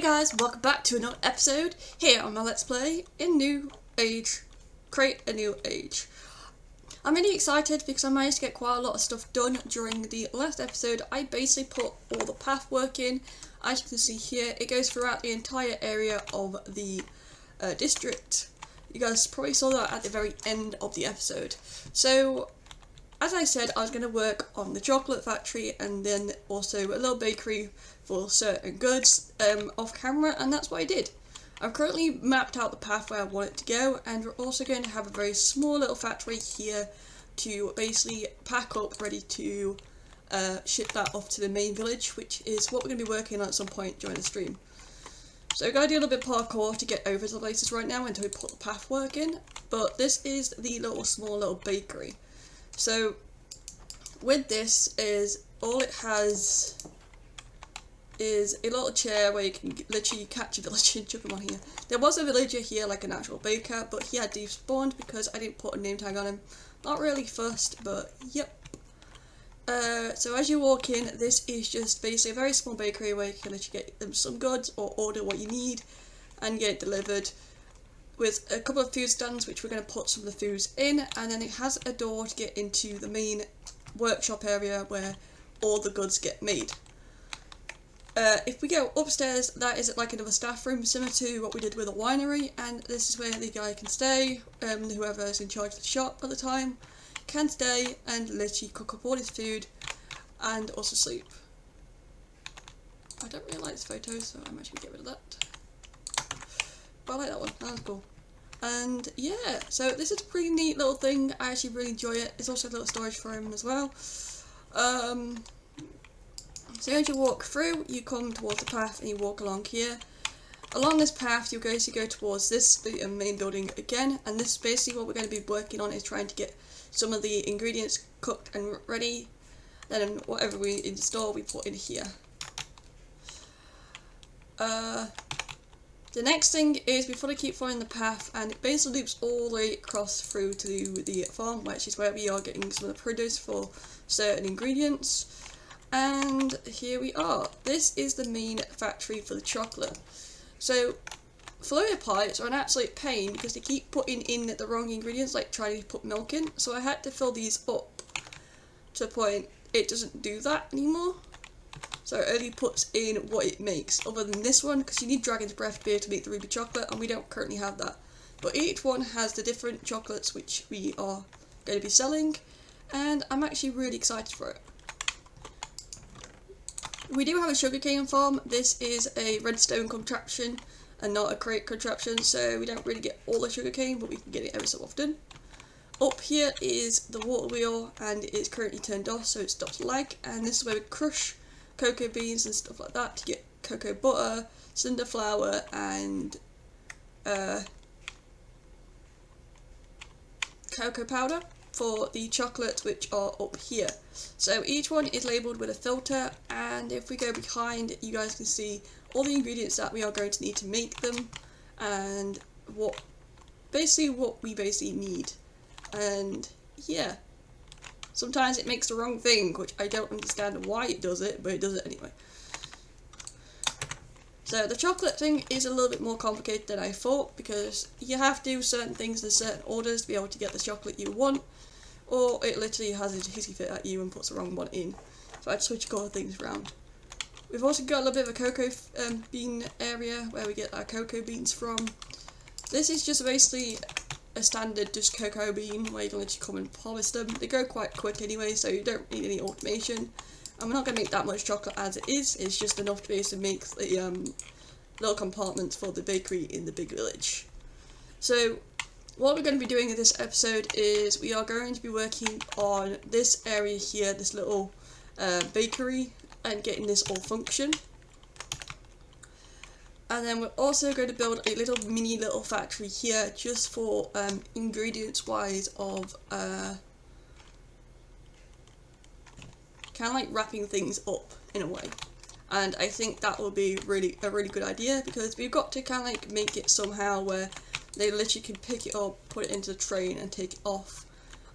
guys, welcome back to another episode here on my Let's Play in New Age, Create a New Age. I'm really excited because I managed to get quite a lot of stuff done during the last episode. I basically put all the path work in. As you can see here, it goes throughout the entire area of the district. You guys probably saw that at the very end of the episode. So, as I said, I was going to work on the chocolate factory and then also a little bakery for certain goods off camera, and that's what I did. I've currently mapped out the path where I want it to go, and we're also going to have a very small little factory here to basically pack up, ready to ship that off to the main village, which is what we're going to be working on at some point during the stream. So we're going to do a little bit of parkour to get over to the places right now until we put the path work in, but this is the small little bakery. So with this is all it has is a little chair where you can literally catch a villager and chuck him on here. There was a villager here, like an actual baker, but he had despawned because I didn't put a name tag on him. Not really fussed, but yep. So as you walk in, this is just basically a very small bakery where you can literally get them some goods or order what you need and get it delivered, with a couple of food stands which we're going to put some of the foods in, and then it has a door to get into the main workshop area where all the goods get made. If we go upstairs, that is like another staff room similar to what we did with a winery, and this is where the guy can stay, whoever is in charge of the shop at the time can stay and literally cook up all his food and also sleep. I don't really like this photo, so I'm actually going to get rid of that. But I like that one, that was cool. And yeah, so this is a pretty neat little thing. I actually really enjoy it. It's also a little storage for him as well. So as you walk through, you come towards the path and you walk along here. Along this path, you'll go towards the main building again, and this is basically what we're going to be working on, is trying to get some of the ingredients cooked and ready. Then whatever we install, we put in here. The next thing is before I keep following the path, and it basically loops all the way across through to the farm, which is where we are getting some of the produce for certain ingredients. And here we are. This is the main factory for the chocolate. So floater pipes are an absolute pain because they keep putting in the wrong ingredients, like trying to put milk in. So I had to fill these up to the point it doesn't do that anymore. So it only puts in what it makes, other than this one, because you need dragon's breath to be able to make the ruby chocolate, and we don't currently have that. But each one has the different chocolates which we are going to be selling, and I'm actually really excited for it. We do have a sugarcane farm. This is a redstone contraption and not a crate contraption, so we don't really get all the sugarcane, but we can get it every so often. Up here is the water wheel, and it's currently turned off so it stops lag, and this is where we crush cocoa beans and stuff like that to get cocoa butter, cinder flour, and cocoa powder for the chocolates, which are up here. So each one is labelled with a filter, and if we go behind, you guys can see all the ingredients that we are going to need to make them, and what we need. And yeah, sometimes it makes the wrong thing, which I don't understand why it does it, but it does it anyway. So the chocolate thing is a little bit more complicated than I thought, because you have to do certain things in certain orders to be able to get the chocolate you want, or it literally has a hissy fit at you and puts the wrong one in. So I had to switch a couple of things around. We've also got a little bit of a cocoa bean area where we get our cocoa beans from. This is just basically a standard just cocoa bean where you can literally come and polish them. They grow quite quick anyway, so you don't need any automation. And we're not going to make that much chocolate as it is. It's just enough to basically make the little compartments for the bakery in the big village. So what we're going to be doing in this episode is we are going to be working on this area here, this little bakery, and getting this all function. And then we're also going to build a little factory here just for ingredients wise of kind of like wrapping things up in a way. And I think that will be a really good idea, because we've got to kind of like make it somehow where they literally can pick it up, put it into the train and take it off.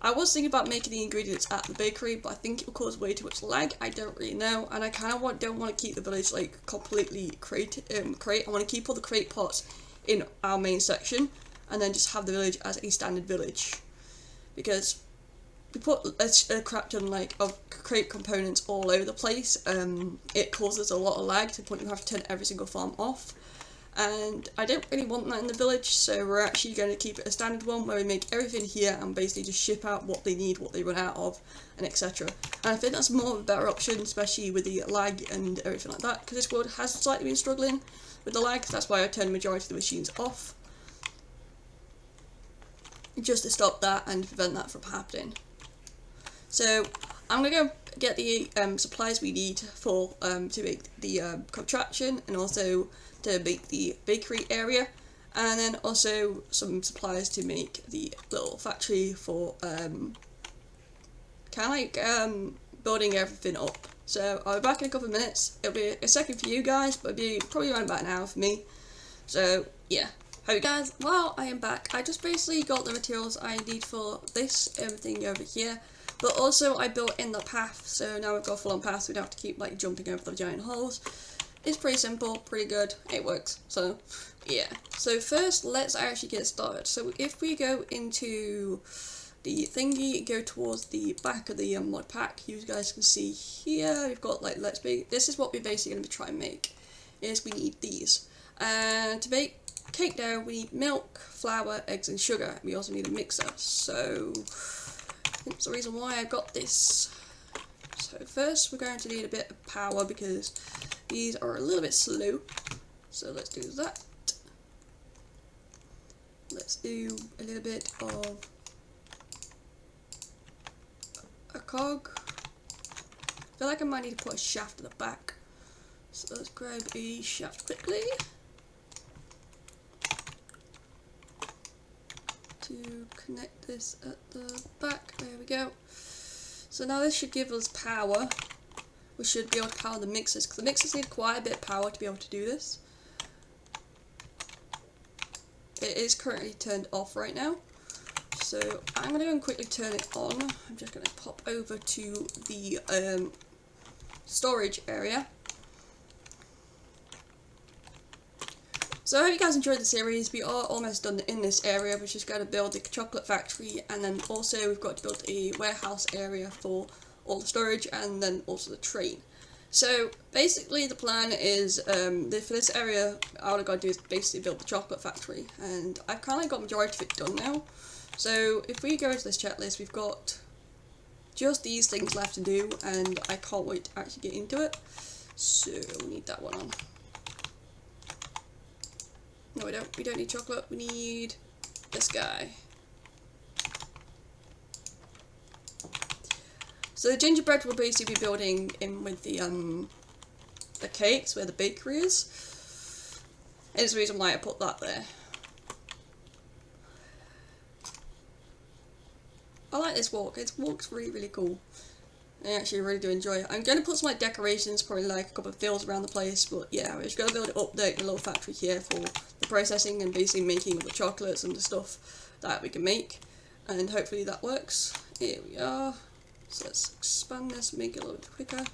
I was thinking about making the ingredients at the bakery, but I think it will cause way too much lag. I don't really know, and I kind of don't want to keep the village like completely crate. I want to keep all the crate pots in our main section, and then just have the village as a standard village, because we put a crap ton like of crate components all over the place. It causes a lot of lag to the point you have to turn every single farm off. And I don't really want that in the village, so we're actually going to keep it a standard one where we make everything here and basically just ship out what they need, what they run out of, and etc. And I think that's more of a better option, especially with the lag and everything like that, because this world has slightly been struggling with the lag. That's why I turned the majority of the machines off, just to stop that and prevent that from happening. So I'm going to go get the supplies we need for to make the contraption, and also to make the bakery area, and then also some supplies to make the little factory for kind of like building everything up. So I'll be back in a couple of minutes. It'll be a second for you guys, but it'll be probably around about an hour for me. So yeah, hope you guys, well, I am back. I just basically got the materials I need for this thing over here, but also I built in the path, so now we've got a full on path, so we don't have to keep like jumping over the giant holes. It's pretty simple, pretty good, it works, so yeah. So first, let's actually get started. So if we go into the thingy, go towards the back of the mod pack, you guys can see here, we've got like, this is what we're basically going to be trying to make, is we need these. And to make cake dough, we need milk, flour, eggs and sugar. We also need a mixer, so that's the reason why I got this. So first, we're going to need a bit of power because these are a little bit slow, so let's do that. Let's do a little bit of a cog. I feel like I might need to put a shaft at the back, so let's grab a shaft quickly to connect this at the back. There we go. So now this should give us power. We should be able to power the mixers, because the mixers need quite a bit of power to be able to do this. It is currently turned off right now, so I'm going to go and quickly turn it on. I'm just going to pop over to the storage area. So I hope you guys enjoyed the series. We are almost done in this area. We're just going to build the chocolate factory, and then also we've got to build a warehouse area for all the storage, and then also the train. So basically the plan is, for this area, all I've got to do is basically build the chocolate factory, and I've kind of got majority of it done now. So if we go into this checklist, we've got just these things left to do, and I can't wait to actually get into it. So we need that one on. No, we don't. We don't need chocolate. We need this guy. So the gingerbread will basically be building in with the cakes where the bakery is. And there's a reason why I put that there. I like this walk. It walks really, really cool. I actually really do enjoy it. I'm going to put some like decorations, probably like a couple of fields around the place, but yeah, we're just going to build it up there in a little factory here for the processing and basically making all the chocolates and the stuff that we can make, and hopefully that works. Here we are. So let's expand this, make it a little bit quicker.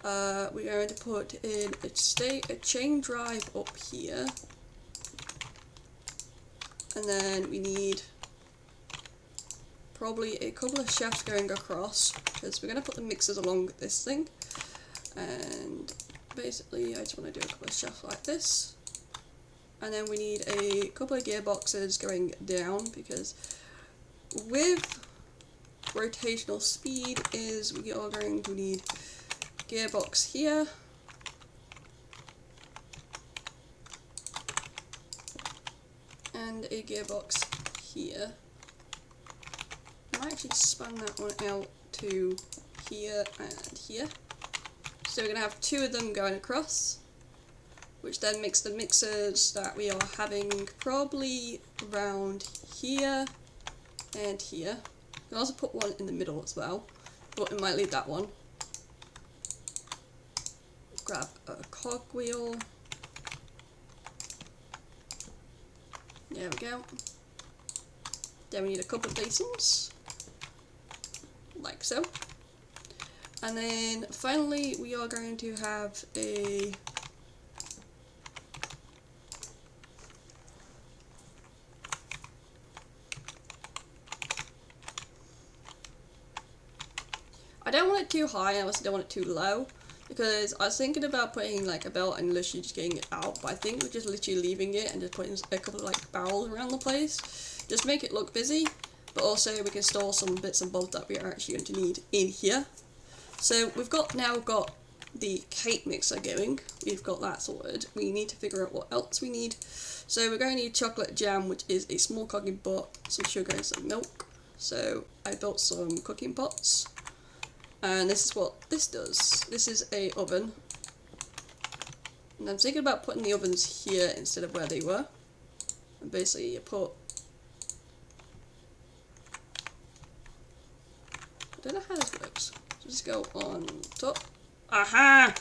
We're going to put in a chain drive up here, and then we need probably a couple of shafts going across, because we're going to put the mixers along this thing, and basically I just want to do a couple of shafts like this, and then we need a couple of gearboxes going down, because with rotational speed is we are going to need gearbox here, and a gearbox here. I might actually span that one out to here and here. So we're going to have two of them going across, which then makes the mixers that we are having probably around here and here. You can also put one in the middle as well, but we might leave that one. Grab a cogwheel. There we go. Then we need a couple of basins. like so. And then finally we are going to have a I don't want it too high, and I also don't want it too low, because I was thinking about putting like a belt and literally just getting it out, but I think we're just literally leaving it and just putting a couple of like barrels around the place, just make it look busy, but also we can store some bits and bobs that we are actually going to need in here. So we've now got the cake mixer going, we've got that sorted, we need to figure out what else we need. So we're going to need chocolate jam, which is a small cooking pot, some sugar and some milk. So I built some cooking pots. And this is what this does. This is a oven. And I'm thinking about putting the ovens here instead of where they were. And basically you put... I don't know how this works. So just go on top. Aha!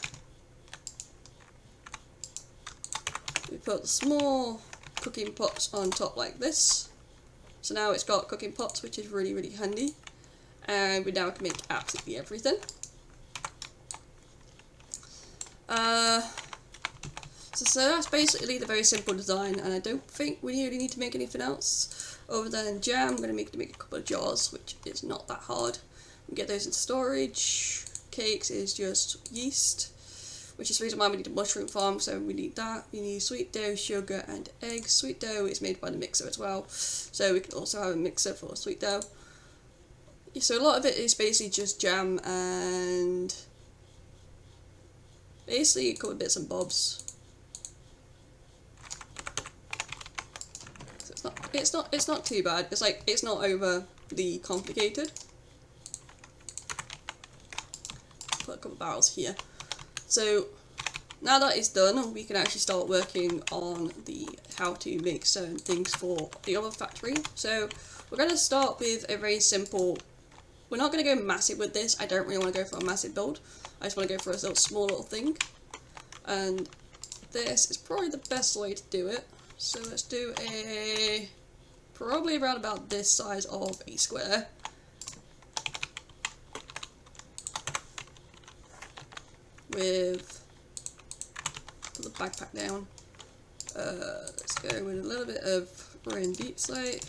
We put the small cooking pots on top like this. So now it's got cooking pots, which is really, really handy. And we now can make absolutely everything. So that's basically the very simple design, and I don't think we really need to make anything else other than jam. I'm going to make a couple of jars, which is not that hard. We get those into storage. Cakes is just yeast, which is the reason why we need a mushroom farm, so we need that. We need sweet dough, sugar and eggs. Sweet dough is made by the mixer as well, so we can also have a mixer for sweet dough. So a lot of it is basically just jam and basically a couple of bits and bobs. So it's not too bad. It's not overly complicated. Put a couple of barrels here. So now that it's done, we can actually start working on the how to make certain things for the other factory. So we're going to start with a very simple. We're not going to go massive with this. I don't really want to go for a massive build. I just want to go for a little small little thing. And this is probably the best way to do it. So let's do probably around about this size of a square. With, put the backpack down. Let's go with a little bit of ruined beet slate.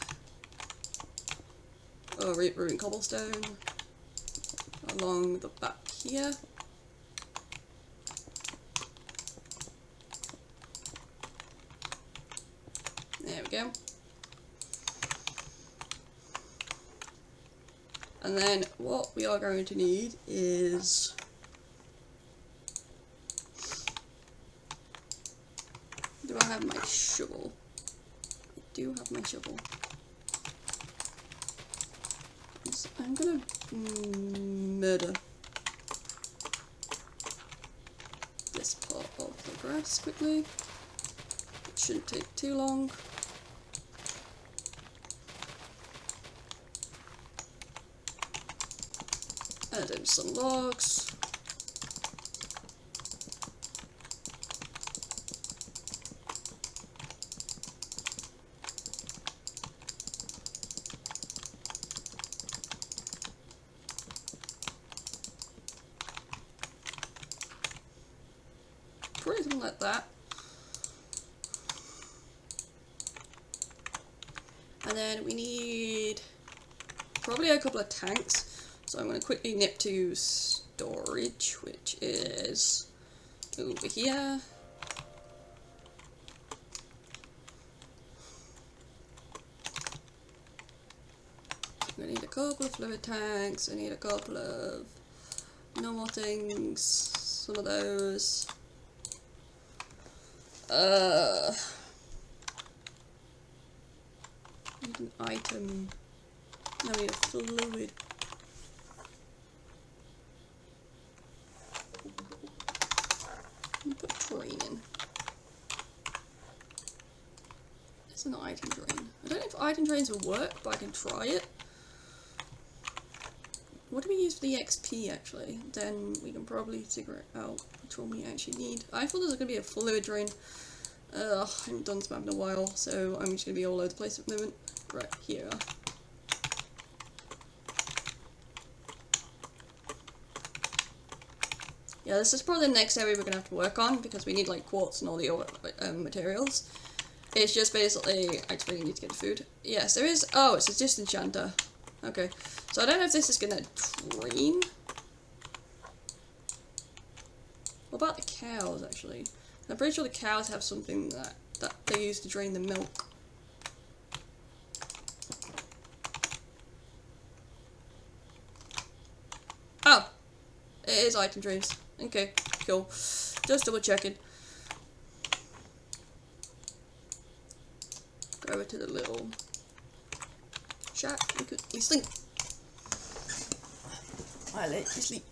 Or ruined cobblestone. Along the back here. There we go. And then what we are going to need is do I have my shovel? I do have my shovel. So I'm gonna murder this part of the grass quickly. It shouldn't take too long. Add in some logs. Probably something like that. And then we need probably a couple of tanks. So I'm going to quickly nip to storage, which is over here. I'm going to need a couple of fluid tanks. I need a couple of normal things. Some of those. Need an item. Now we need a fluid. Put drain in. It's an item drain. I don't know if item drains will work, but I can try it. What do we use for the XP actually? Then we can probably figure out which one we actually need. I thought there was going to be a fluid drain. I haven't done some in a while, so I'm just going to be all over the place at the moment. Right, here. yeah, this is probably the next area we're gonna have to work on because we need like quartz and all the other materials. It's just basically, I just really need to get the food. Yes, there is, oh, it's a disenchanter. Okay, so I don't know if this is gonna drain. What about the cows, actually? I'm pretty sure the cows have something that they use to drain the milk. Oh! It is item drains. Okay, cool. Just double checking. Go over to the little shack and quickly sleep. I'll let you sleep.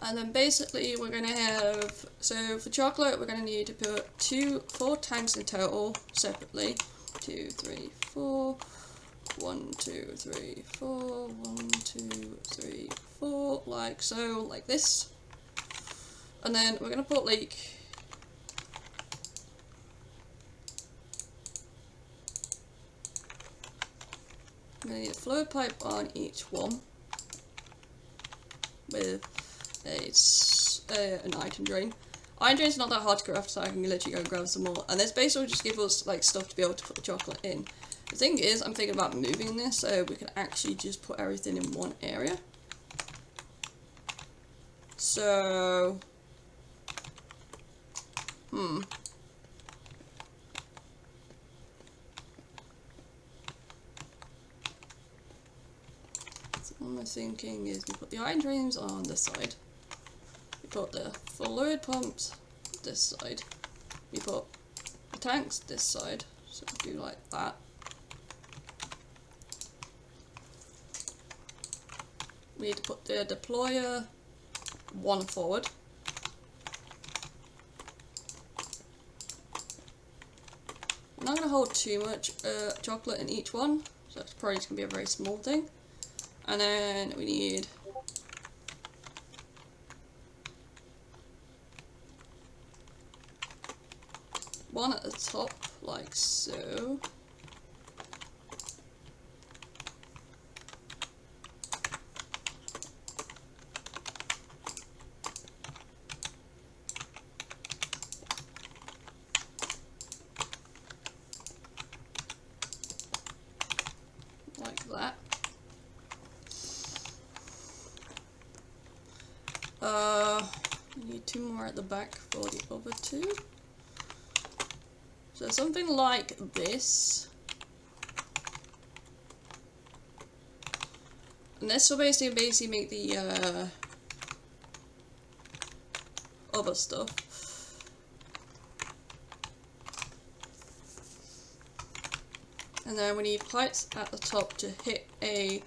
And then basically we're going to have, so for chocolate we're going to need to put 4 tanks in total separately. 2, 3, 4. 1, 2, 3, 4. 1, 2, 3, 4. Like so, like this. And then we're going to put like I'm going to need a fluid pipe on each one with an item drain. Item drain is not that hard to craft, so I can literally go and grab some more. And this basically just gives us like stuff to be able to put the chocolate in. The thing is, I'm thinking about moving this so we can actually just put everything in one area. So, So what I'm thinking is we put the iron drains on this side. We put the fluid pumps this side. We put the tanks this side. So we do like that. We need to put the deployer one forward. I'm not going to hold too much chocolate in each one, so it's probably just going to be a very small thing. And then we need one at the top, like so. Like that. We need 2 more at the back for the other 2. So something like this. And this will basically make the other stuff. And then we need pipes at the top to hit a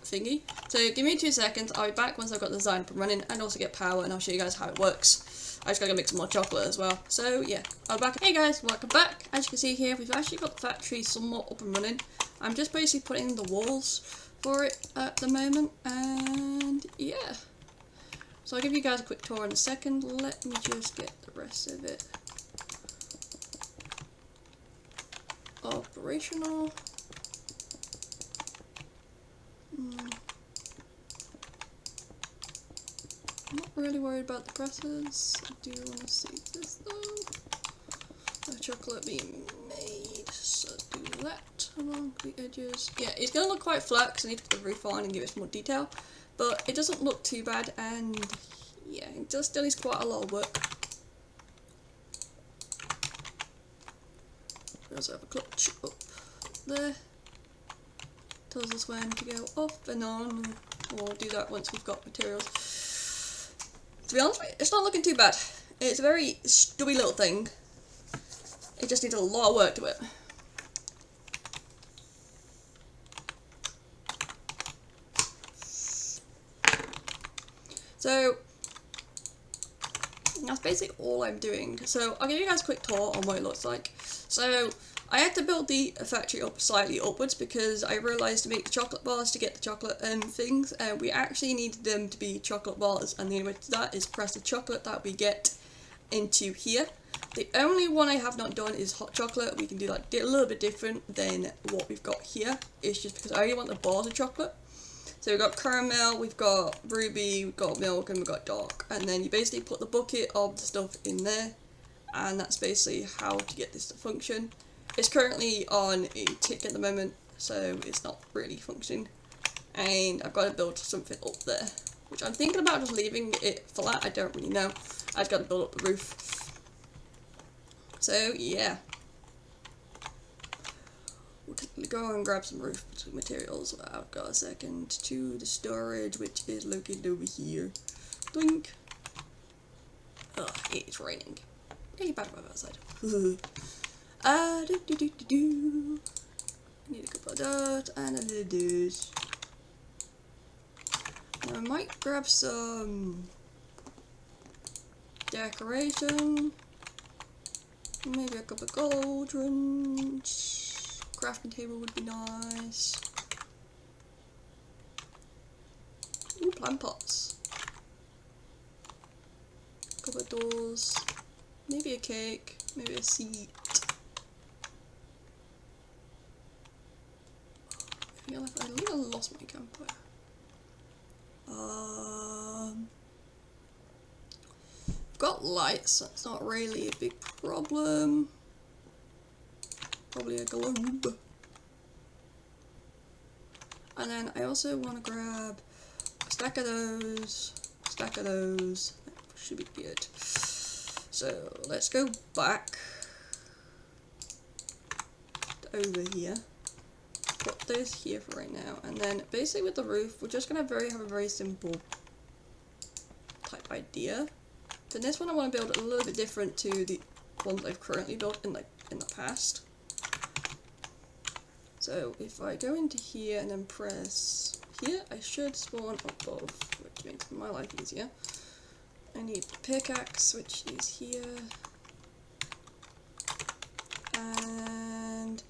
thingy. So give me 2 seconds, I'll be back once I've got the design up and running and also get power, and I'll show you guys how it works. I just gotta make some more chocolate as well. So yeah, I'll be back. Hey guys, welcome back. As you can see here, we've actually got the factory somewhat up and running. I'm just basically putting the walls for it at the moment, and yeah. So I'll give you guys a quick tour in a second. Let me just get the rest of it operational. I'm not really worried about the presses. I do want to see this though. The chocolate being made, so do that along the edges. Yeah, it's going to look quite flat because I need to put the roof on and give it some more detail. But it doesn't look too bad, and yeah, it does still needs quite a lot of work. We also have a clutch up there. Tells us when to go off and on. We'll do that once we've got materials. To be honest with you, it's not looking too bad. It's a very stubby little thing. It just needs a lot of work to it. So that's basically all I'm doing. So I'll give you guys a quick tour on what it looks like. So I had to build the factory up slightly upwards because I realised to make the chocolate bars, to get the chocolate things, we actually needed them to be chocolate bars, and the only way to do that is press the chocolate that we get into here. The only one I have not done is hot chocolate. We can do that a little bit different than what we've got here. It's just because I only want the bars of chocolate. So we've got caramel, we've got ruby, we've got milk, and we've got dark. And then you basically put the bucket of the stuff in there, and that's basically how to get this to function. It's currently on a tick at the moment, so it's not really functioning. And I've got to build something up there, which I'm thinking about just leaving it flat. I don't really know. I've got to build up the roof. So yeah, we'll go and grab some roof materials. I've got a second to the storage, which is located over here. Doink. Ugh, it's raining. Really bad weather outside. I need a couple of dirt and a little dirt. I might grab some decoration. Maybe a couple of cauldrons. Crafting table would be nice. Ooh, plant pots. A couple of doors. Maybe a cake. Maybe a seat. I think I lost my campfire. I've got lights, so it's not really a big problem. Probably a globe. And then I also want to grab a stack of those, that should be good. So let's go back over here. Put those here for right now, and then basically with the roof, we're just gonna have a very simple type idea. Then this one I want to build a little bit different to the ones I've currently built in the past. So if I go into here and then press here, I should spawn above, which makes my life easier. I need the pickaxe, which is here, and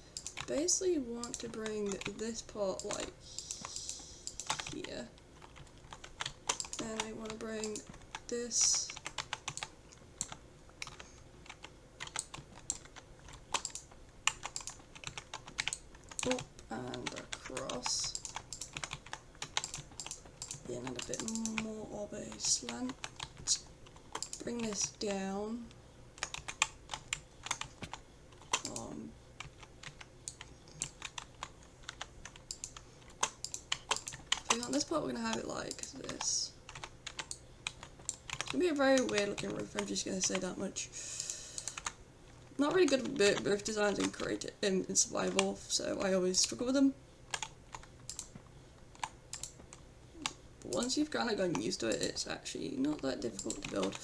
basically want to bring this part like here, and I want to bring this up and across, and a bit more of a slant. Bring this down. On this part we're going to have it like this. It's going to be a very weird looking roof, I'm just going to say that much. Not really good with roof designs in survival, so I always struggle with them. But once you've kind of gotten used to it, it's actually not that difficult to build.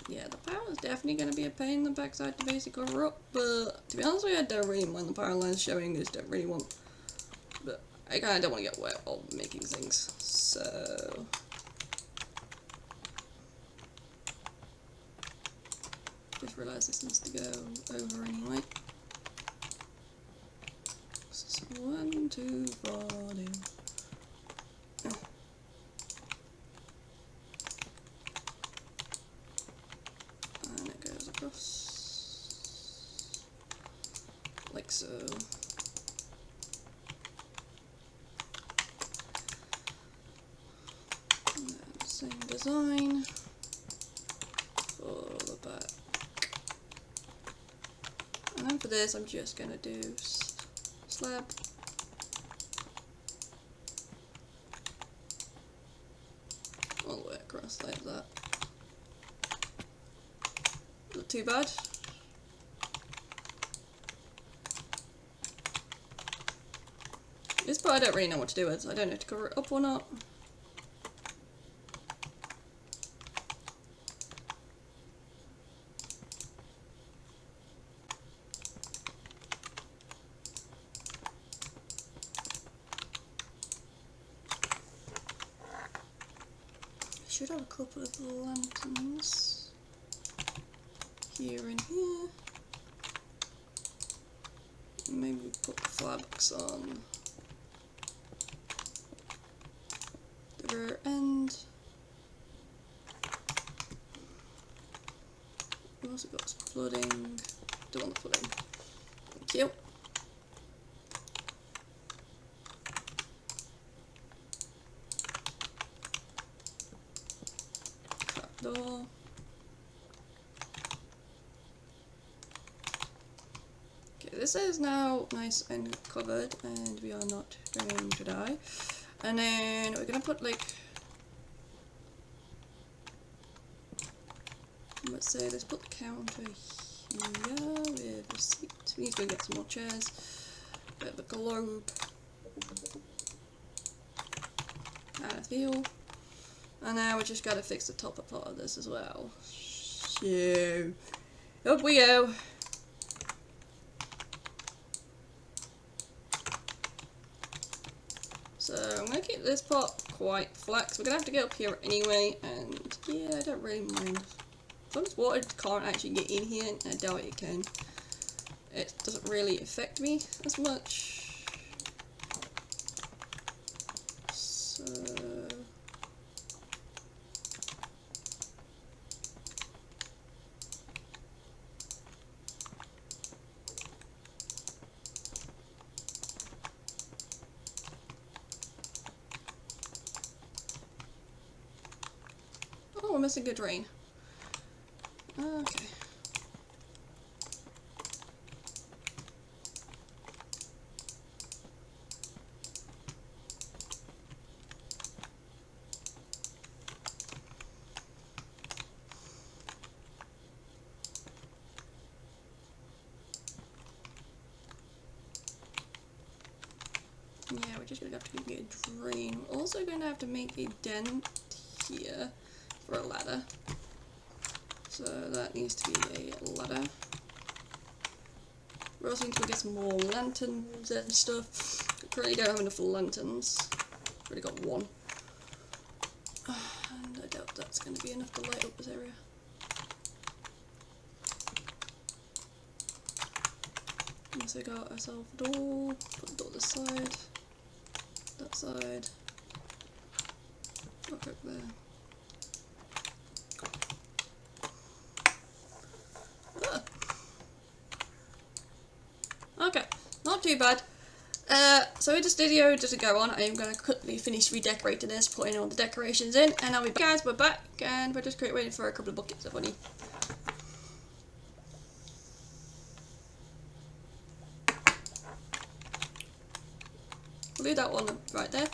Yeah, the power is definitely going to be a pain in the backside to basically cover up, but to be honest with you, I don't really mind the power lines showing, I just don't really want, but I kind of don't want to get wet while making things, so just realised this needs to go over anyway. So 1, 2, 4, like so. And then same design for the back. And then for this, I'm just gonna do slab. All the way across like that. Not too bad. This part I don't really know what to do with, so I don't know if to cover it up or not. I should have a couple of lanterns here and here. Maybe put the flags on other end. We've also got some flooding. Don't want the flooding. Thank you. Trapdoor. Okay, this is now nice and covered, and we are not going to die. And then we're gonna put like, let's say, let's put the counter here with a seat. We need to go get some more chairs. Bit of a globe. And a wheel. And now we just gotta fix the top part of this as well. So, up we go. So I'm going to keep this part quite flat, so we're going to have to get up here anyway, and yeah, I don't really mind. As long as water can't actually get in here, and I doubt it can, it doesn't really affect me as much. So... oh, we're missing a drain. Okay. Yeah, we're just going to have to get a drain. We're also going to have to make a dent here for a ladder. So that needs to be a ladder. We're also going to get some more lanterns and stuff. We currently don't have enough lanterns. We've already got one. And I doubt that's going to be enough to light up this area. So we got ourselves a door. Put the door this side. That side. Look up there. Okay, not too bad. So if this video doesn't go on, I'm going to quickly finish redecorating this, putting all the decorations in, and I'll be back. Guys, we're back, and we're just waiting for a couple of buckets of honey. We'll leave that one right there,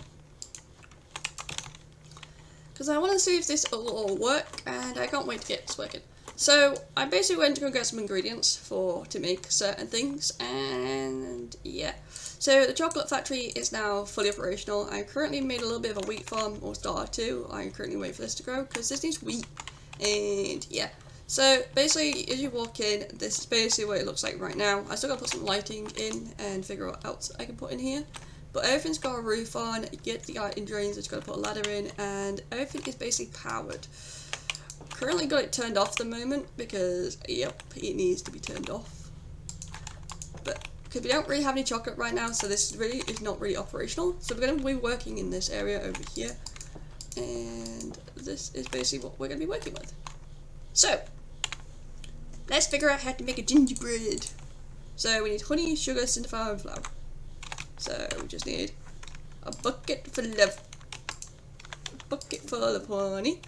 because I want to see if this will all work, and I can't wait to get this working. So I basically went to go get some ingredients to make certain things, and yeah. So the chocolate factory is now fully operational. I currently made a little bit of a wheat farm, or started to. I'm currently waiting for this to grow because this needs wheat, and yeah. So basically, as you walk in, this is basically what it looks like right now. I still got to put some lighting in and figure out what else I can put in here. But everything's got a roof on, you get the lighting drains, it's got to put a ladder in, and everything is basically powered. Currently got it turned off at the moment because, yep, it needs to be turned off. But, because we don't really have any chocolate right now, so this really is not really operational. So we're going to be working in this area over here. And this is basically what we're going to be working with. So, let's figure out how to make a gingerbread. So we need honey, sugar, cinderflower, and flour. So we just need a bucket full of honey,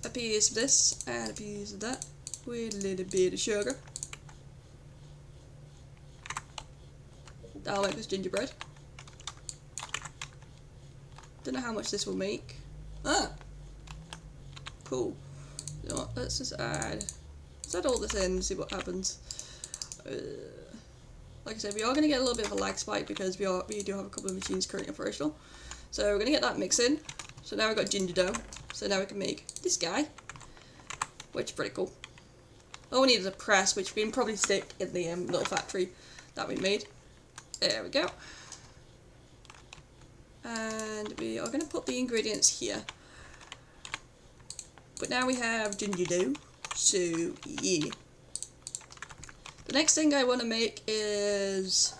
a piece of this and a piece of that, with a little bit of sugar. That'll make us gingerbread. Don't know how much this will make. Ah, cool. You know what, let's add all this in and see what happens. Like I said, we are going to get a little bit of a lag spike because we do have a couple of machines currently operational. So we're going to get that mix in. So now we've got ginger dough. So now we can make this guy, which is pretty cool. All we need is a press, which we can probably stick in the little factory that we made. There we go. And we are going to put the ingredients here. But now we have ginger dough. So yeah. The next thing I want to make is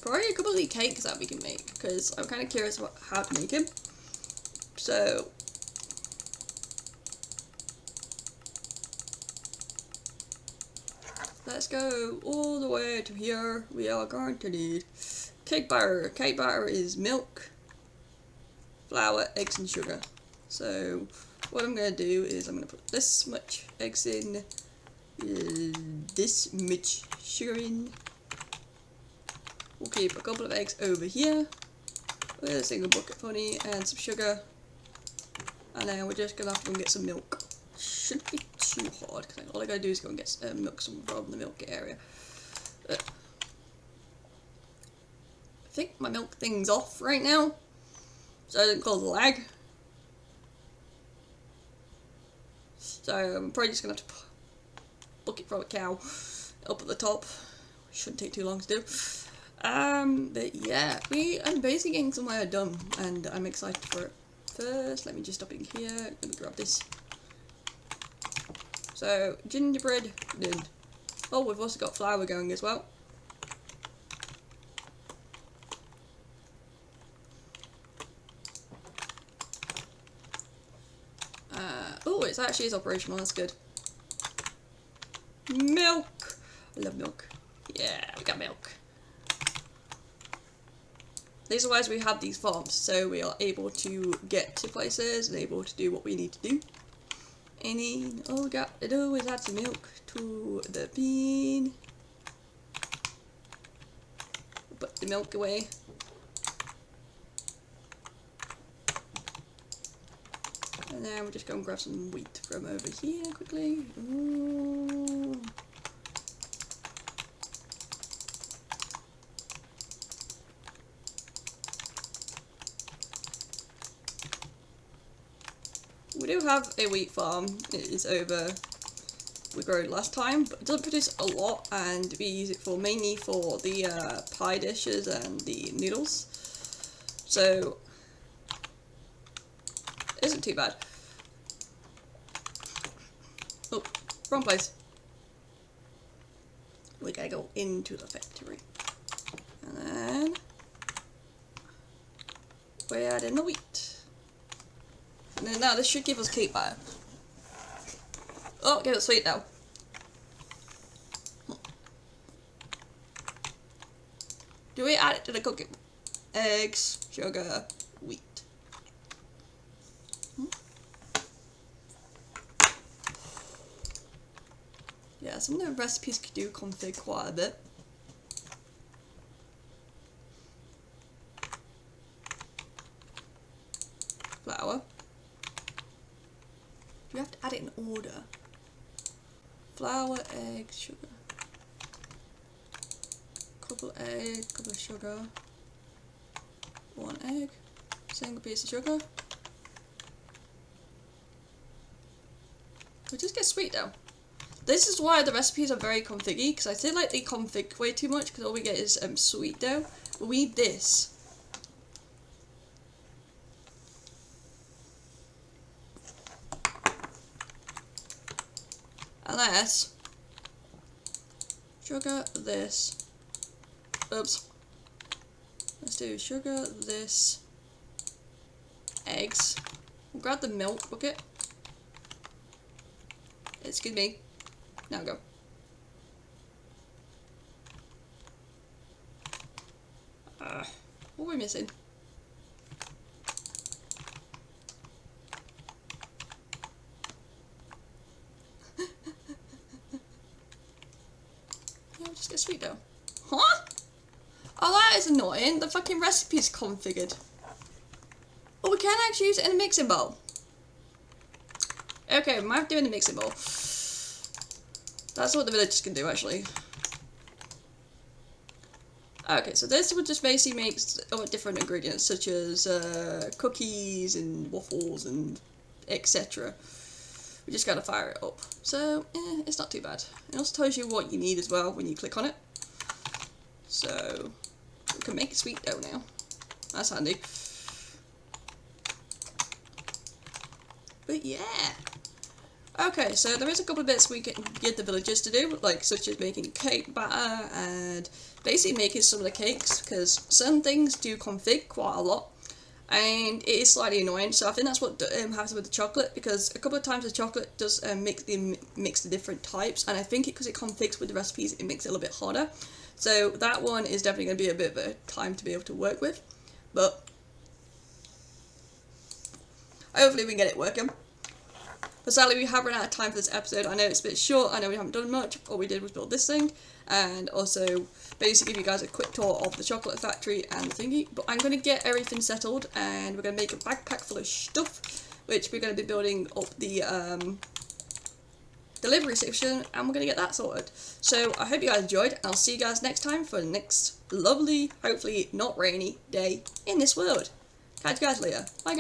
probably a couple of the cakes that we can make, because I'm kind of curious about how to make them. So let's go all the way to here. We are going to need cake batter. Cake batter is milk, flour, eggs and sugar. So what I'm going to do is I'm going to put this much eggs in, this much sugar in. We'll keep a couple of eggs over here with a single bucket of honey and some sugar, and then we're just going to have to go and get some milk. Shouldn't be too hard, because all I gotta do is go and get milk from the milk area. I think my milk thing's off right now, so it doesn't cause a lag. So I'm probably just gonna have to book it from a cow up at the top. Shouldn't take too long to do. But yeah, I'm basically getting somewhere done, and I'm excited for it. First, let me just stop in here. Let me grab this. So, gingerbread done. Oh, we've also got flour going as well. Oh, it actually is operational, that's good. Milk! I love milk. Yeah, we got milk. These are why we have these farms, so we are able to get to places and able to do what we need to do. And then all we got to do is add some milk to the bean. Put the milk away. And then we're just going to grab some wheat from over here quickly. Ooh. We do have a wheat farm. It is over. We grew it last time, but it doesn't produce a lot, and we use it for mainly for the pie dishes and the noodles. So it isn't too bad. Oh, wrong place. We gotta go into the factory, and then we add in the wheat. And then now this should give us cake batter. Oh, give it sweet now. Do we add it to the cooking? Eggs, sugar, wheat. Yeah, some of the recipes could do config quite a bit. Flour. You have to add it in order. Flour, eggs, sugar. Couple egg, couple of sugar. One egg. Single piece of sugar. We just get sweet though. This is why the recipes are very configgy, because I feel like they config way too much, because all we get is sweet dough. But we need this. Unless sugar, this. Oops. Let's do sugar, this, eggs. We'll grab the milk bucket. Excuse me. Now go. What are we missing? Yeah, just get sweet dough. Huh? Oh, that is annoying. The fucking recipe is configured. Oh, we can actually use it in a mixing bowl. Okay, we might have to do it in a mixing bowl. That's what the villagers can do, actually. Okay, so this would just basically make different ingredients, such as cookies and waffles and etc. We just gotta fire it up. So, it's not too bad. It also tells you what you need as well when you click on it. So, we can make a sweet dough now. That's handy. But yeah, Okay, so there is a couple of bits we can get the villagers to do, like such as making cake batter and basically making some of the cakes, because some things do config quite a lot, and it is slightly annoying. So I think that's what happens with the chocolate, because a couple of times the chocolate does mix the different types, and I think because it configs with the recipes, it makes it a little bit harder. So that one is definitely going to be a bit of a time to be able to work with, but hopefully we can get it working. But sadly we have run out of time for this episode. I know it's a bit short, I know we haven't done much. All we did was build this thing, and also basically give you guys a quick tour of the chocolate factory and the thingy. But I'm going to get everything settled, and we're going to make a backpack full of stuff, which we're going to be building up the delivery section, and we're going to get that sorted. So I hope you guys enjoyed, and I'll see you guys next time for the next lovely, hopefully not rainy day in this world. Catch you guys later. Bye guys.